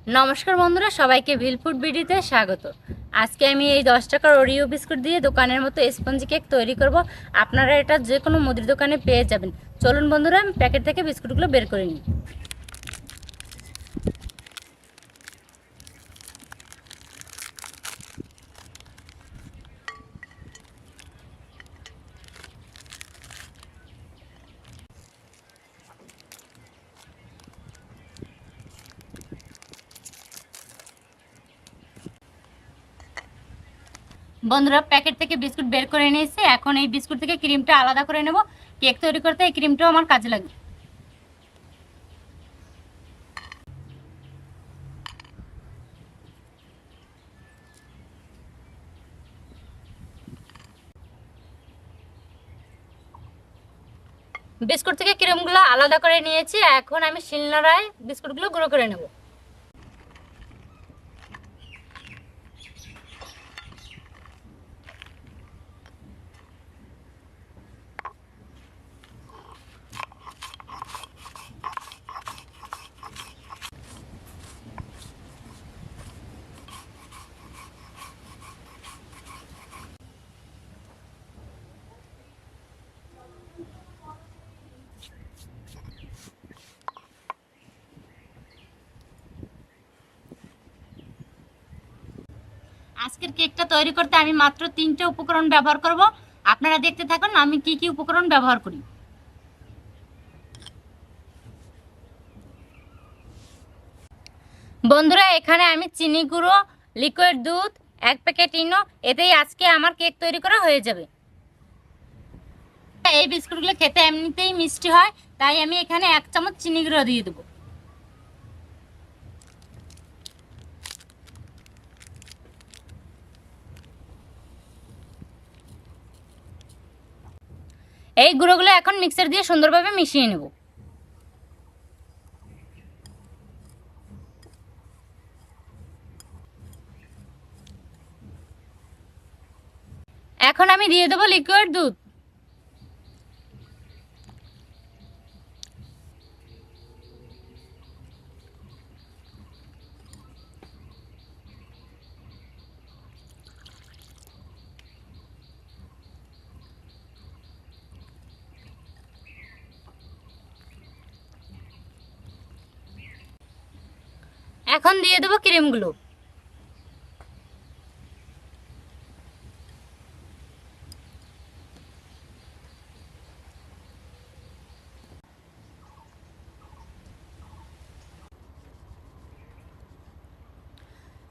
নমস্কার বন্ধুরা, সবাইকে ভিলফুড ভিডিওতে স্বাগত। আজকে আমি এই 10 টাকার ওরিও বিস্কুট দিয়ে দোকানের মতো স্পঞ্জি কেক তৈরি করব। আপনারা এটা যে কোনো মুদির দোকানে পেয়ে যাবেন। চলুন বন্ধুরা, আমি প্যাকেট থেকে বিস্কুটগুলো বের করে নিই। বন্ধুরা, প্যাকেট থেকে বিস্কুট বের করে নিয়েছি। এখন এই বিস্কুট থেকে ক্রিমটা আলাদা করে নেব। কেক তৈরি করতে এই ক্রিমটাও আমার কাজে লাগবে। বিস্কুট থেকে ক্রিমগুলো আলাদা করে নিয়েছি। এখন আমি শিলনোড়ায় বিস্কুটগুলো গুঁড়ো করে নেব। আজকের কেকটা তৈরি করতে আমি মাত্র 3টে উপকরণ ব্যবহার করব। আপনারা দেখতে থাকুন আমি কি কি উপকরণ ব্যবহার করি। বন্ধুরা, এখানে আমি চিনি গুঁড়ো, লিকুইড দুধ, 1 প্যাকেট ইনো, এতেই আজকে আমার কেক তৈরি করা হয়ে যাবে। এই বিস্কুটগুলো খেতে এমনিতেই মিষ্টি হয়, তাই আমি এখানে 1 চামচ চিনি গুঁড়ো দিয়ে দেবো। এই গুঁড়োগুলো এখন মিক্সার দিয়ে সুন্দরভাবে মিশিয়ে নেব। এখন আমি দিয়ে দেবো লিকুইড দুধ। এখন দিয়ে দেবো ক্রিমগুলো।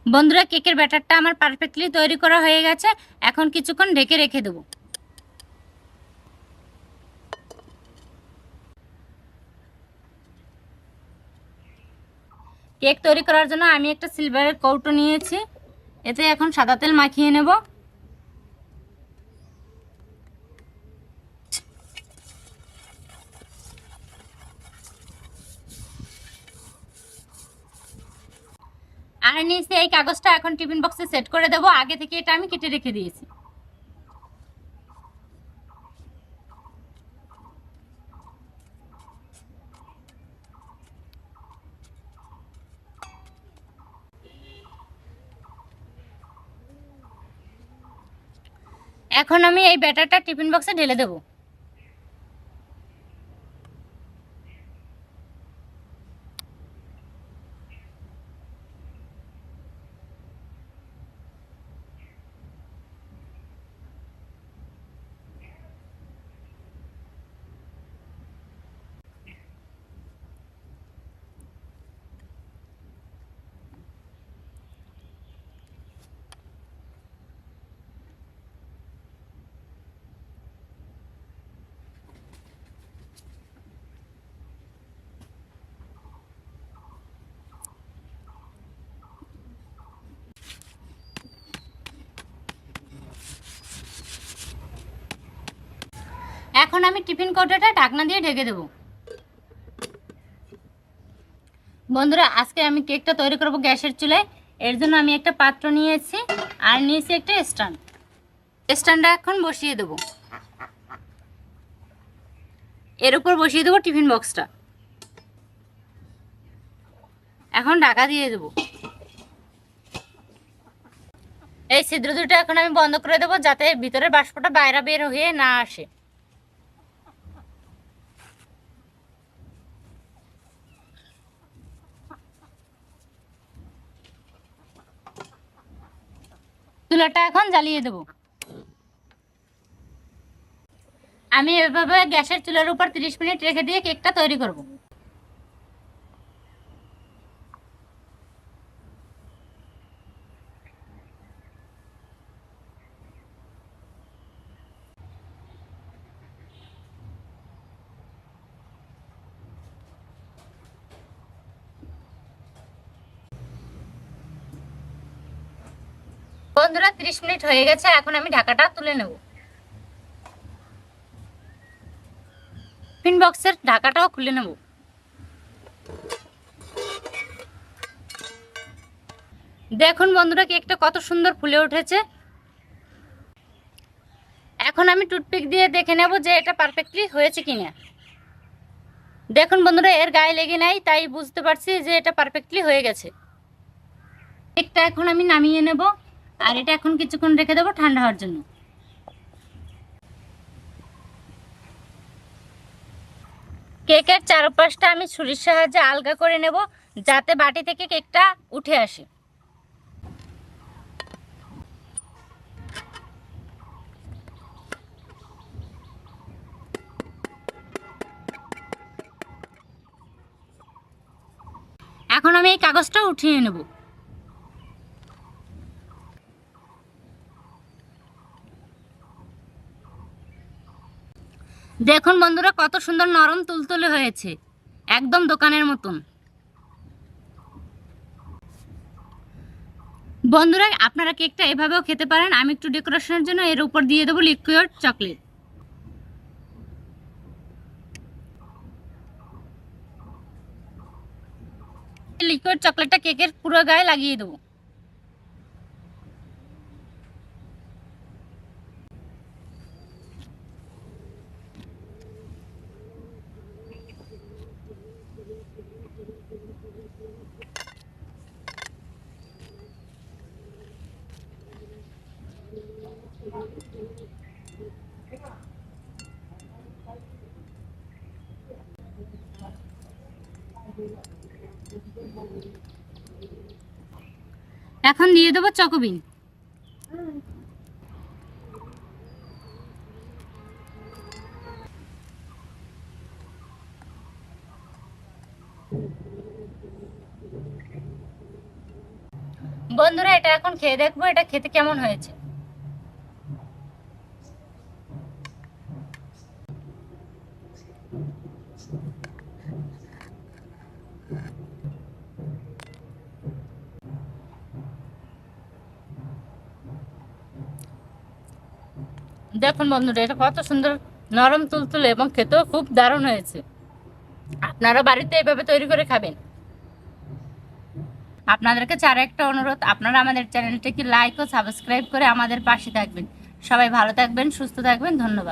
বন্ধুরা, কেকের ব্যাটারটা আমার পারফেক্টলি তৈরি করা হয়ে গেছে। এখন কিছুক্ষণ ঢেকে রেখে দেবো। কেক তৈরি করার জন্য আমি একটা সিলভারের কৌটো নিয়েছি। এতে এখন সাদা তেল মাখিয়ে নেব। আর নিচে এই কাগজটা এখন টিফিন বক্সে সেট করে দেবো। আগে থেকে এটা আমি কেটে রেখে দিয়েছি। এখন আমি এই ব্যাটারটা টিফিন বক্সে ঢেলে দেবো। এখন আমি টিফিন কৌটোটা ঢাকনা দিয়ে ঢেকে দেবো। বন্ধুরা, আজকে আমি কেকটা তৈরি করব গ্যাসের চুলায়। এর জন্য আমি একটা পাত্র নিয়েছি আর নিয়েছি একটা স্ট্যান্ড। স্ট্যান্ডটা এখন বসিয়ে দেবো। এর উপর বসিয়ে দেবো টিফিন বক্সটা। এখন ঢাকা দিয়ে দেবো। এই ছিদ্র দুটো এখন আমি বন্ধ করে দেবো, যাতে ভিতরের বাষ্পটা বাইরে বের হয়ে না আসে। চুলাটা এখন জ্বালিয়ে দেবো। আমি এভাবে গ্যাসের চুলার উপর 30 মিনিট রেখে দিয়ে কেকটা তৈরি করব। বন্ধুরা 30 মিনিট হয়ে গেছে, এখন আমি ঢাকাটা তুলে নেব। টিফিন বক্সের ঢাকাটাও খুলে নেব। দেখুন বন্ধুরা কেকটা কত সুন্দর ফুলে উঠেছে। এখন আমি টুথপিক দিয়ে দেখে নেব যে এটা পারফেক্টলি হয়েছে কিনা। দেখুন বন্ধুরা এর গায়ে লেগে নাই, তাই বুঝতে পারছি যে এটা পারফেক্টলি হয়ে গেছে। কেকটা এখন আমি নামিয়ে নেব, আর এটা এখন কিছুক্ষণ রেখে দেবো ঠান্ডা হওয়ার জন্য। কেকের চারপাশটা আমি ছুরির সাহায্যে আলগা করে নেব, যাতে বাটি থেকে কেকটা উঠে আসে। এখন আমি এই কাগজটা উঠিয়ে নেব। দেখুন বন্ধুরা কত সুন্দর নরম তুলতুলে হয়েছে, একদম দোকানের মতন। বন্ধুরা আপনারা কেকটা এভাবেও খেতে পারেন। আমি একটু ডেকোরেশনের জন্য এর উপর দিয়ে দেবো লিকুইড চকলেট। লিকুইড চকলেটটা কেকের পুরো গায়ে লাগিয়ে দেবো। এখন দিয়ে দেবো চকোবিন। বন্ধুরা এটা এখন খেয়ে দেখবো এটা খেতে কেমন হয়েছে। দেখুন বন্ধুরা এটা কত সুন্দর নরম তুলতুলে এবং খেতেও খুব দারুণ হয়েছে। আপনারা বাড়িতে এভাবে তৈরি করে খাবেন। আপনাদেরকে আরো একটা অনুরোধ, আপনারা আমাদের চ্যানেলটিকে লাইক ও সাবস্ক্রাইব করে আমাদের পাশে থাকবেন। সবাই ভালো থাকবেন, সুস্থ থাকবেন, ধন্যবাদ।